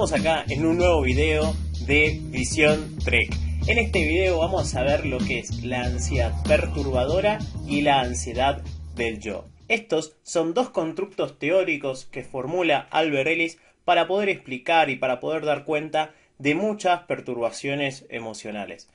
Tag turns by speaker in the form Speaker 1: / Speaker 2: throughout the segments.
Speaker 1: Estamos acá en un nuevo video de Visión Trek. En este video vamos a ver lo que es la ansiedad perturbadora y la ansiedad del yo. Estos son dos constructos teóricos que formula Albert Ellis para poder explicar y para poder dar cuenta de muchas perturbaciones emocionales.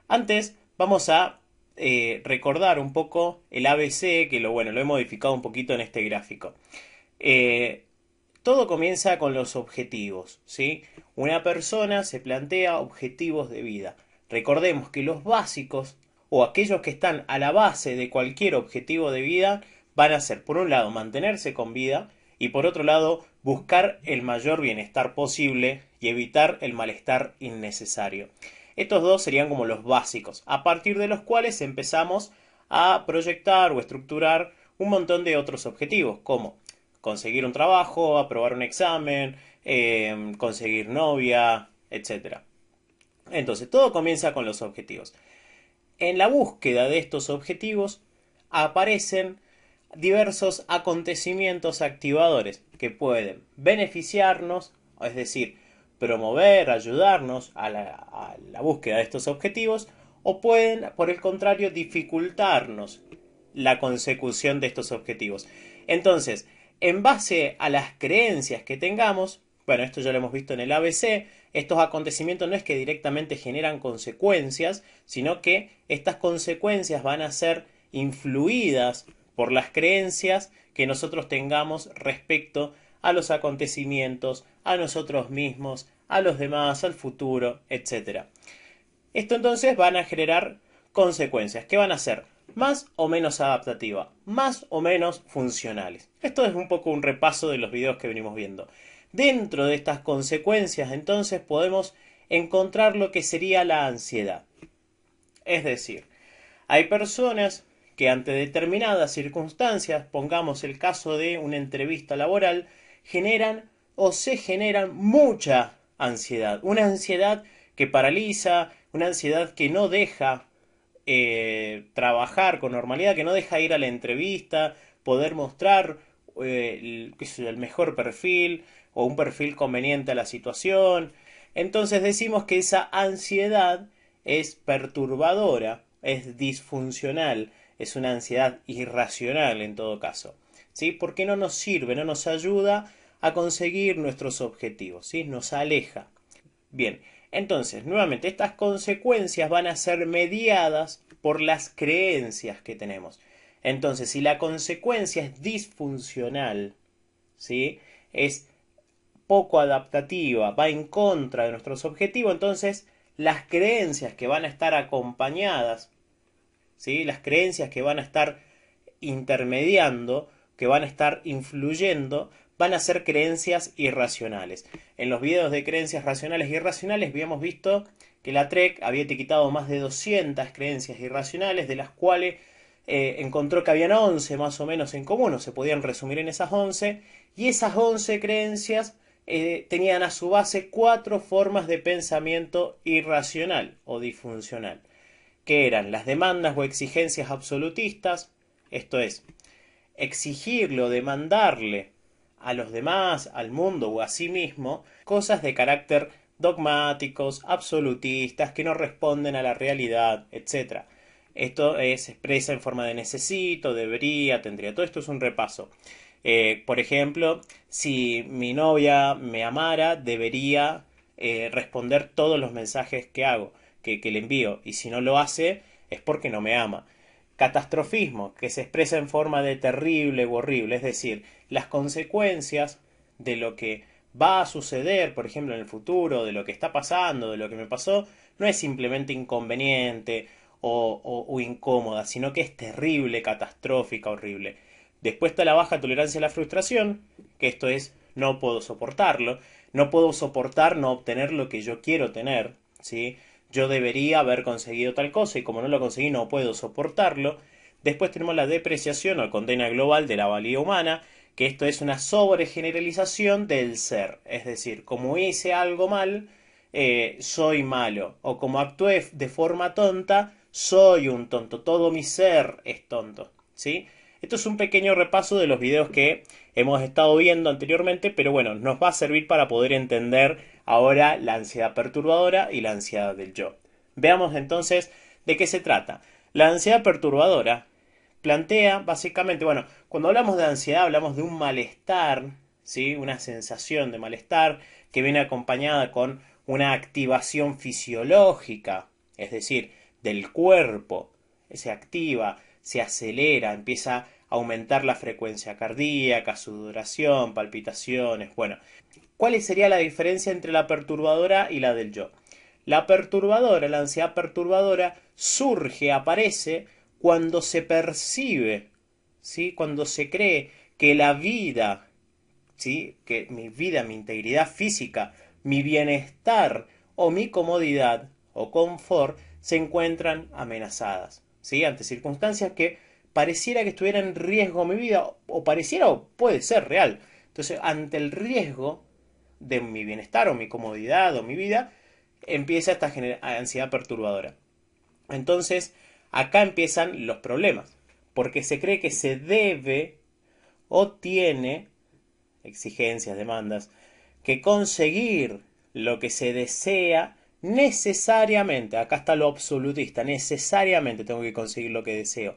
Speaker 1: Antes vamos a recordar un poco el ABC, que lo he modificado un poquito en este gráfico. Todo comienza con los objetivos, ¿sí? Una persona se plantea objetivos de vida. Recordemos que los básicos, o aquellos que están a la base de cualquier objetivo de vida, van a ser, por un lado, mantenerse con vida, y por otro lado, buscar el mayor bienestar posible y evitar el malestar innecesario. Estos dos serían como los básicos, a partir de los cuales empezamos a proyectar o estructurar un montón de otros objetivos, como conseguir un trabajo, aprobar un examen, conseguir novia, etc. Entonces, todo comienza con los objetivos. En la búsqueda de estos objetivos aparecen diversos acontecimientos activadores que pueden beneficiarnos, es decir, promover, ayudarnos a la búsqueda de estos objetivos, o pueden, por el contrario, dificultarnos la consecución de estos objetivos. Entonces, en base a las creencias que tengamos, bueno, esto ya lo hemos visto en el ABC, estos acontecimientos no es que directamente generan consecuencias, sino que estas consecuencias van a ser influidas por las creencias que nosotros tengamos respecto a los acontecimientos, a nosotros mismos, a los demás, al futuro, etc. Esto entonces van a generar consecuencias que van a ser más o menos adaptativas, más o menos funcionales. Esto es un poco un repaso de los videos que venimos viendo. Dentro de estas consecuencias entonces podemos encontrar lo que sería la ansiedad. Es decir, hay personas que ante determinadas circunstancias, pongamos el caso de una entrevista laboral, generan o se generan mucha ansiedad. Una ansiedad que paraliza, una ansiedad que no deja trabajar con normalidad, que no deja ir a la entrevista, poder mostrar el mejor perfil o un perfil conveniente a la situación. Entonces decimos que esa ansiedad es perturbadora, es disfuncional, es una ansiedad irracional en todo caso, ¿sí? Porque no nos sirve, no nos ayuda a conseguir nuestros objetivos, ¿sí? Nos aleja. Bien, entonces, nuevamente, estas consecuencias van a ser mediadas por las creencias que tenemos. Entonces, si la consecuencia es disfuncional, ¿sí? Es poco adaptativa, va en contra de nuestros objetivos, entonces las creencias que van a estar acompañadas, ¿sí? Las creencias que van a estar intermediando, que van a estar influyendo, van a ser creencias irracionales. En los videos de creencias racionales e irracionales habíamos visto que la Trek había etiquetado más de 200 creencias irracionales, de las cuales encontró que habían 11 más o menos en común, o se podían resumir en esas 11, y esas 11 creencias tenían a su base 4 formas de pensamiento irracional o disfuncional, que eran las demandas o exigencias absolutistas, esto es, exigirle o demandarle a los demás, al mundo o a sí mismo, cosas de carácter dogmáticos, absolutistas, que no responden a la realidad, etc. Esto se expresa en forma de necesito, debería, tendría. Todo esto es un repaso. Por ejemplo, si mi novia me amara, debería responder todos los mensajes que hago, que le envío. Y si no lo hace, es porque no me ama. Catastrofismo, que se expresa en forma de terrible u horrible, es decir, las consecuencias de lo que va a suceder, por ejemplo, en el futuro, de lo que está pasando, de lo que me pasó, no es simplemente inconveniente o incómoda, sino que es terrible, catastrófica, horrible. Después está la baja tolerancia a la frustración, que esto es no puedo soportarlo, no puedo soportar no obtener lo que yo quiero tener, ¿sí? Yo debería haber conseguido tal cosa y como no lo conseguí no puedo soportarlo. Después tenemos la depreciación o condena global de la valía humana, que esto es una sobregeneralización del ser. Es decir, como hice algo mal, soy malo. O como actué de forma tonta, soy un tonto. Todo mi ser es tonto, ¿sí? Esto es un pequeño repaso de los videos que hemos estado viendo anteriormente, pero bueno, nos va a servir para poder entender ahora la ansiedad perturbadora y la ansiedad del yo. Veamos entonces de qué se trata. La ansiedad perturbadora plantea básicamente, bueno, cuando hablamos de ansiedad hablamos de un malestar, ¿sí? Una sensación de malestar que viene acompañada con una activación fisiológica, es decir, del cuerpo, se activa, se acelera, empieza a aumentar la frecuencia cardíaca, sudoración, palpitaciones, bueno. ¿Cuál sería la diferencia entre la perturbadora y la del yo? La perturbadora, la ansiedad perturbadora, surge, aparece cuando se percibe, ¿sí? Cuando se cree que la vida, ¿sí? Que mi vida, mi integridad física, mi bienestar o mi comodidad o confort se encuentran amenazadas, ¿sí? Ante circunstancias que pareciera que estuviera en riesgo mi vida, o pareciera o puede ser real. Entonces, ante el riesgo de mi bienestar o mi comodidad o mi vida, empieza esta ansiedad perturbadora. Entonces, acá empiezan los problemas, porque se cree que se debe o tiene exigencias, demandas, que conseguir lo que se desea necesariamente, acá está lo absolutista, necesariamente tengo que conseguir lo que deseo,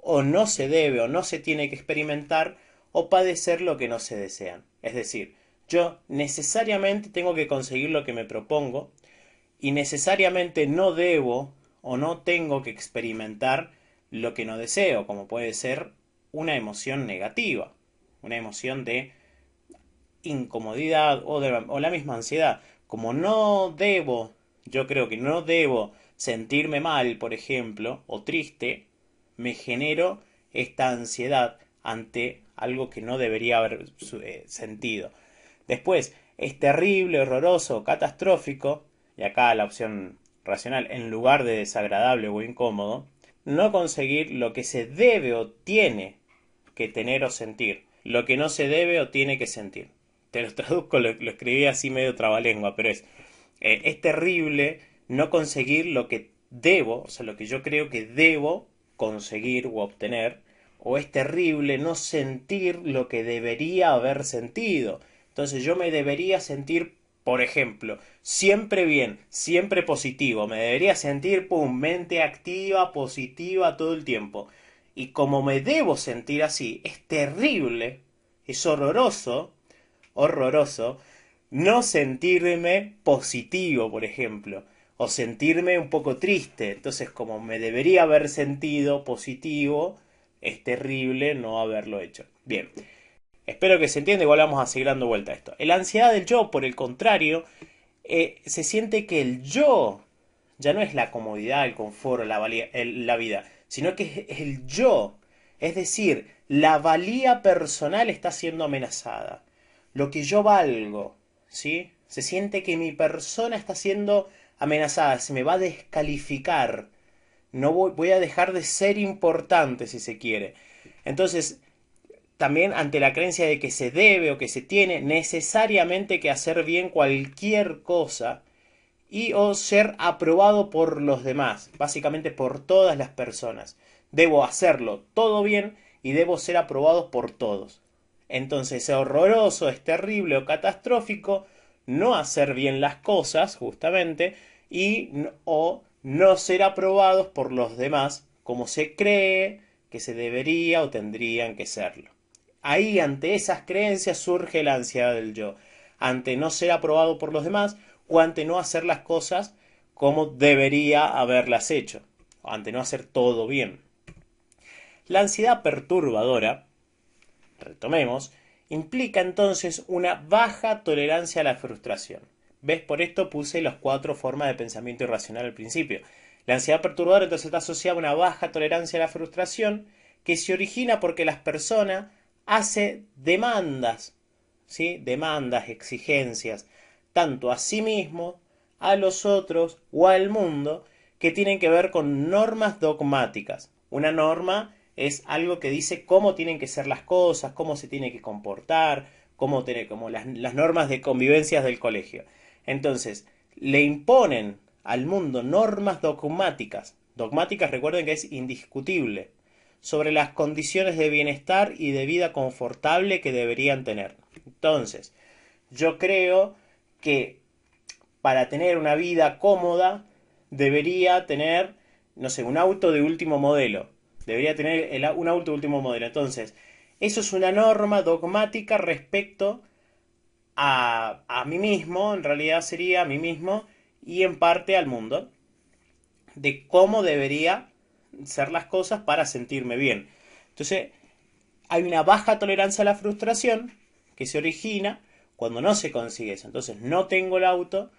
Speaker 1: o no se debe o no se tiene que experimentar o padecer lo que no se desean. Es decir, yo necesariamente tengo que conseguir lo que me propongo y necesariamente no debo o no tengo que experimentar lo que no deseo, como puede ser una emoción negativa, una emoción de incomodidad o la misma ansiedad. Como no debo, yo creo que no debo sentirme mal, por ejemplo, o triste, me genero esta ansiedad ante algo que no debería haber sentido. Después, es terrible, horroroso, catastrófico, y acá la opción racional, en lugar de desagradable o incómodo, no conseguir lo que se debe o tiene que tener o sentir, lo que no se debe o tiene que sentir. Te lo traduzco, lo escribí así medio trabalengua, pero es terrible no conseguir lo que debo, o sea, lo que yo creo que debo conseguir o obtener, o es terrible no sentir lo que debería haber sentido. Entonces yo me debería sentir, por ejemplo, siempre bien, siempre positivo, me debería sentir, pum, mente activa, positiva todo el tiempo. Y como me debo sentir así, es terrible, es horroroso, horroroso, no sentirme positivo, por ejemplo, o sentirme un poco triste. Entonces, como me debería haber sentido positivo, es terrible no haberlo hecho. Bien, espero que se entienda, igual vamos a seguir dando vuelta a esto. La ansiedad del yo, por el contrario, se siente que el yo ya no es la comodidad, el confort, la vida, sino que es el yo. Es decir, la valía personal está siendo amenazada. Lo que yo valgo, ¿sí? Se siente que mi persona está siendo amenazada, se me va a descalificar. No voy a dejar de ser importante, si se quiere. Entonces, también ante la creencia de que se debe o que se tiene necesariamente que hacer bien cualquier cosa y o ser aprobado por los demás, básicamente por todas las personas. Debo hacerlo todo bien y debo ser aprobado por todos. Entonces es horroroso, es terrible o catastrófico no hacer bien las cosas, justamente, y o no ser aprobados por los demás como se cree que se debería o tendrían que serlo. Ahí, ante esas creencias, surge la ansiedad del yo. Ante no ser aprobado por los demás o ante no hacer las cosas como debería haberlas hecho. Ante no hacer todo bien. La ansiedad perturbadora, retomemos, implica entonces una baja tolerancia a la frustración. ¿Ves? Por esto puse las 4 formas de pensamiento irracional al principio. La ansiedad perturbadora entonces está asociada a una baja tolerancia a la frustración que se origina porque las personas hacen demandas, ¿sí? Demandas, exigencias, tanto a sí mismo, a los otros o al mundo, que tienen que ver con normas dogmáticas. Una norma es algo que dice cómo tienen que ser las cosas, cómo se tiene que comportar, cómo tener, como las normas de convivencias del colegio. Entonces, le imponen al mundo normas dogmáticas. Dogmáticas, recuerden que es indiscutible. sobre las condiciones de bienestar y de vida confortable que deberían tener. Entonces, yo creo que para tener una vida cómoda debería tener, no sé, un auto de último modelo. Debería tener un auto de último modelo. Entonces, eso es una norma dogmática respecto a mí mismo, en realidad sería a mí mismo y en parte al mundo, de cómo debería ser las cosas para sentirme bien. Entonces, hay una baja tolerancia a la frustración que se origina cuando no se consigue eso. Entonces, no tengo el auto,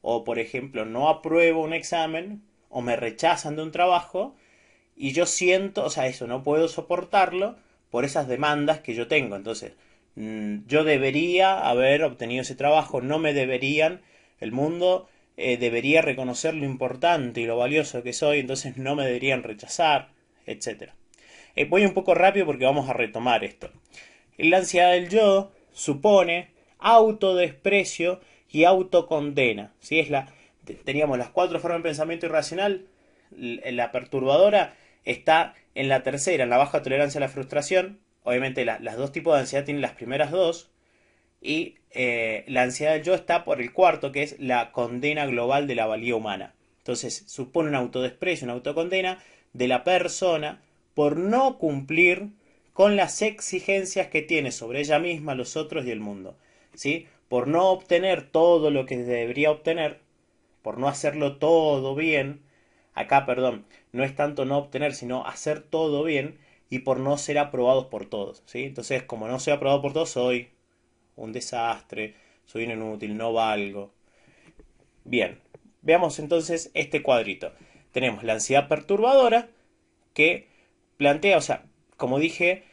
Speaker 1: o por ejemplo, no apruebo un examen, o me rechazan de un trabajo, y yo siento, o sea, eso, no puedo soportarlo por esas demandas que yo tengo. Entonces, yo debería haber obtenido ese trabajo, no me deberían, el mundo debería reconocer lo importante y lo valioso que soy, entonces no me deberían rechazar, etcétera. Voy un poco rápido porque vamos a retomar esto. La ansiedad del yo supone autodesprecio y autocondena. ¿Sí? Teníamos las 4 formas de pensamiento irracional. La perturbadora está en la tercera, en la baja tolerancia a la frustración. Obviamente las dos tipos de ansiedad tienen las primeras dos. Y la ansiedad del yo está por el cuarto, que es la condena global de la valía humana. Entonces supone un autodesprecio, una autocondena de la persona por no cumplir con las exigencias que tiene sobre ella misma, los otros y el mundo. ¿Sí? Por no obtener todo lo que debería obtener, por no hacerlo todo bien. Acá, perdón, no es tanto no obtener, sino hacer todo bien y por no ser aprobados por todos. ¿Sí? Entonces, como no soy aprobado por todos, soy un desastre, soy un inútil, no valgo. Bien, veamos entonces este cuadrito. Tenemos la ansiedad perturbadora que plantea, o sea, como dije,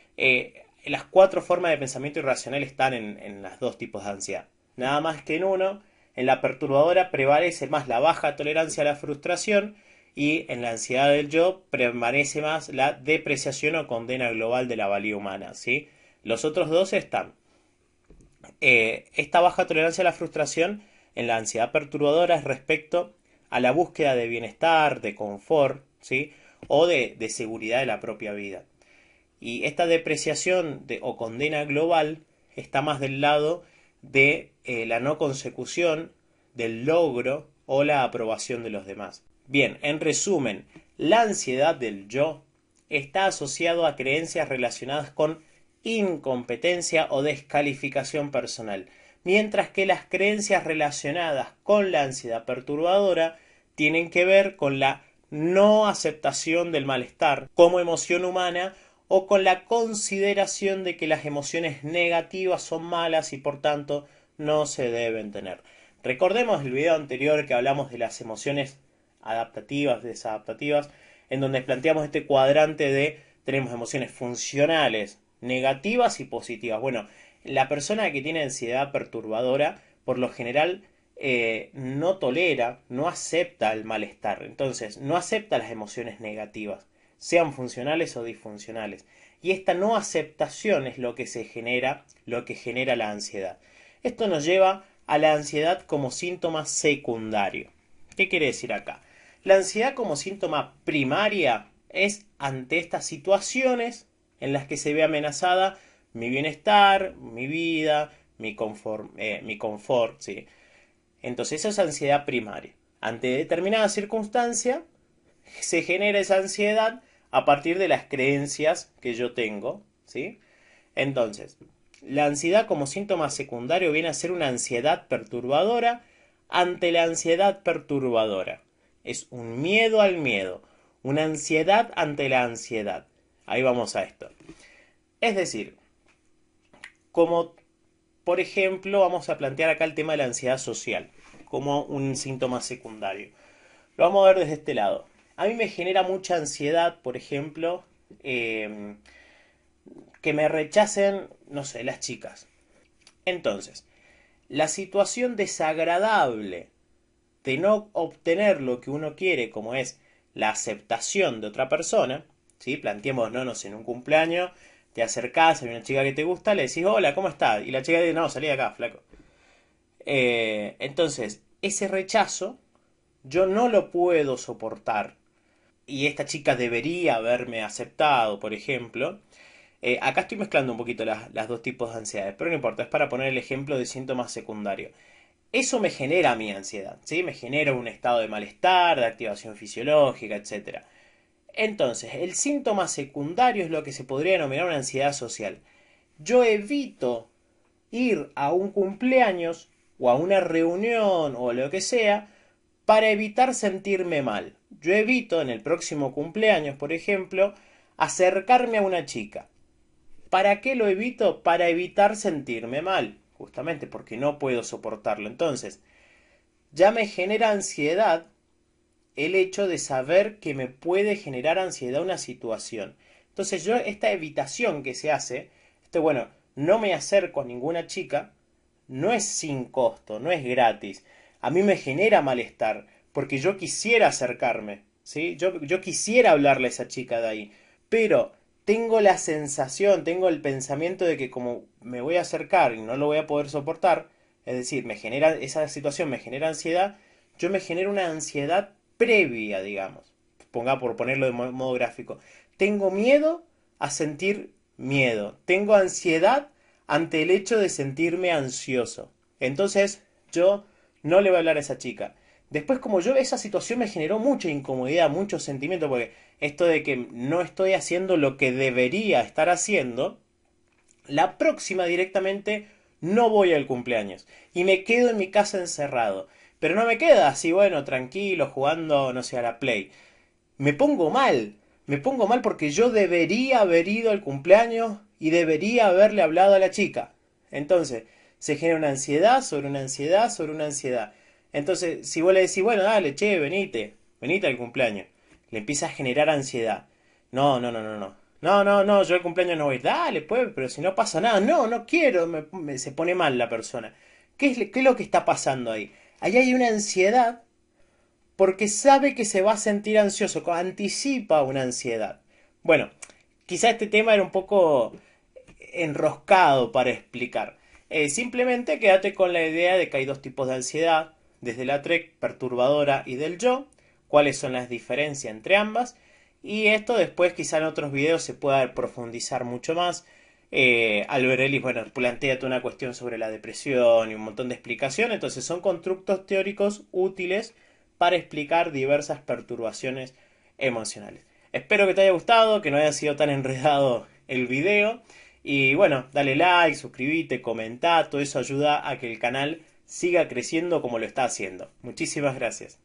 Speaker 1: las 4 formas de pensamiento irracional están en los dos tipos de ansiedad. Nada más que en uno, en la perturbadora prevalece más la baja tolerancia a la frustración y en la ansiedad del yo prevalece más la depreciación o condena global de la valía humana. ¿Sí? Los otros dos están. Esta baja tolerancia a la frustración en la ansiedad perturbadora es respecto a la búsqueda de bienestar, de confort, ¿sí? O de seguridad de la propia vida. Y esta depreciación o condena global está más del lado de la no consecución, del logro o la aprobación de los demás. Bien, en resumen, la ansiedad del yo está asociado a creencias relacionadas con incompetencia o descalificación personal, mientras que las creencias relacionadas con la ansiedad perturbadora tienen que ver con la no aceptación del malestar como emoción humana o con la consideración de que las emociones negativas son malas y por tanto no se deben tener. Recordemos el video anterior que hablamos de las emociones adaptativas, desadaptativas, en donde planteamos este cuadrante de tenemos emociones funcionales, negativas y positivas. Bueno, la persona que tiene ansiedad perturbadora, por lo general, no tolera, no acepta el malestar. Entonces, no acepta las emociones negativas, sean funcionales o disfuncionales. Y esta no aceptación es lo que se genera, lo que genera la ansiedad. Esto nos lleva a la ansiedad como síntoma secundario. ¿Qué quiere decir acá? La ansiedad como síntoma primaria es ante estas situaciones en las que se ve amenazada mi bienestar, mi vida, mi confort, ¿sí? Entonces eso es ansiedad primaria. Ante determinada circunstancia se genera esa ansiedad a partir de las creencias que yo tengo, ¿sí? Entonces, la ansiedad como síntoma secundario viene a ser una ansiedad perturbadora ante la ansiedad perturbadora. Es un miedo al miedo, una ansiedad ante la ansiedad. Ahí vamos a esto. Es decir, como por ejemplo vamos a plantear acá el tema de la ansiedad social como un síntoma secundario. Lo vamos a ver desde este lado. A mí me genera mucha ansiedad, por ejemplo, que me rechacen, no sé, las chicas. Entonces, la situación desagradable de no obtener lo que uno quiere, como es la aceptación de otra persona, ¿sí? Planteemos, no sé, en un cumpleaños, te acercás, hay una chica que te gusta, le decís, hola, ¿cómo estás? Y la chica dice, no, salí de acá, flaco. Entonces, ese rechazo yo no lo puedo soportar. y esta chica debería haberme aceptado, por ejemplo. Acá estoy mezclando un poquito las dos tipos de ansiedades, pero no importa, es para poner el ejemplo de síntomas secundarios. Eso me genera mi ansiedad, ¿sí? Me genera un estado de malestar, de activación fisiológica, etcétera. Entonces, el síntoma secundario es lo que se podría denominar una ansiedad social. Yo evito ir a un cumpleaños o a una reunión o lo que sea para evitar sentirme mal. Yo evito en el próximo cumpleaños, por ejemplo, acercarme a una chica. ¿Para qué lo evito? Para evitar sentirme mal, justamente porque no puedo soportarlo. Entonces, ya me genera ansiedad el hecho de saber que me puede generar ansiedad una situación. Entonces yo esta evitación que se hace, bueno, no me acerco a ninguna chica, no es sin costo, no es gratis. A mí me genera malestar, porque yo quisiera acercarme, ¿sí? Yo quisiera hablarle a esa chica de ahí, pero tengo la sensación, tengo el pensamiento de que como me voy a acercar y no lo voy a poder soportar, es decir, esa situación me genera ansiedad, yo me genero una ansiedad previa, digamos. Por ponerlo de modo gráfico. Tengo miedo a sentir miedo. Tengo ansiedad ante el hecho de sentirme ansioso. Entonces, yo no le voy a hablar a esa chica. Después, como yo, esa situación me generó mucha incomodidad, mucho sentimiento, porque esto de que no estoy haciendo lo que debería estar haciendo, la próxima directamente no voy al cumpleaños y me quedo en mi casa encerrado. Pero no me queda así, bueno, tranquilo, jugando, no sé, a la Play. Me pongo mal. Me pongo mal porque yo debería haber ido al cumpleaños y debería haberle hablado a la chica. Entonces, se genera una ansiedad sobre una ansiedad sobre una ansiedad. Entonces, si vos le decís, bueno, dale, che, venite al cumpleaños, le empieza a generar ansiedad. No, no, no, no, no. No, no, no, yo al cumpleaños no voy. Dale, pues, pero si no pasa nada. No, no quiero. Se pone mal la persona. ¿Qué es lo que está pasando ahí? Ahí hay una ansiedad porque sabe que se va a sentir ansioso, anticipa una ansiedad. Bueno, quizá este tema era un poco enroscado para explicar. Simplemente quédate con la idea de que hay dos tipos de ansiedad, desde la TREC perturbadora y del yo, cuáles son las diferencias entre ambas, y esto después quizá en otros videos se pueda profundizar mucho más. Albert Ellis, bueno, plantea toda una cuestión sobre la depresión y un montón de explicaciones, entonces son constructos teóricos útiles para explicar diversas perturbaciones emocionales. Espero que te haya gustado, que no haya sido tan enredado el video. Y bueno, dale like, suscríbete, comenta, todo eso ayuda a que el canal siga creciendo como lo está haciendo. Muchísimas gracias.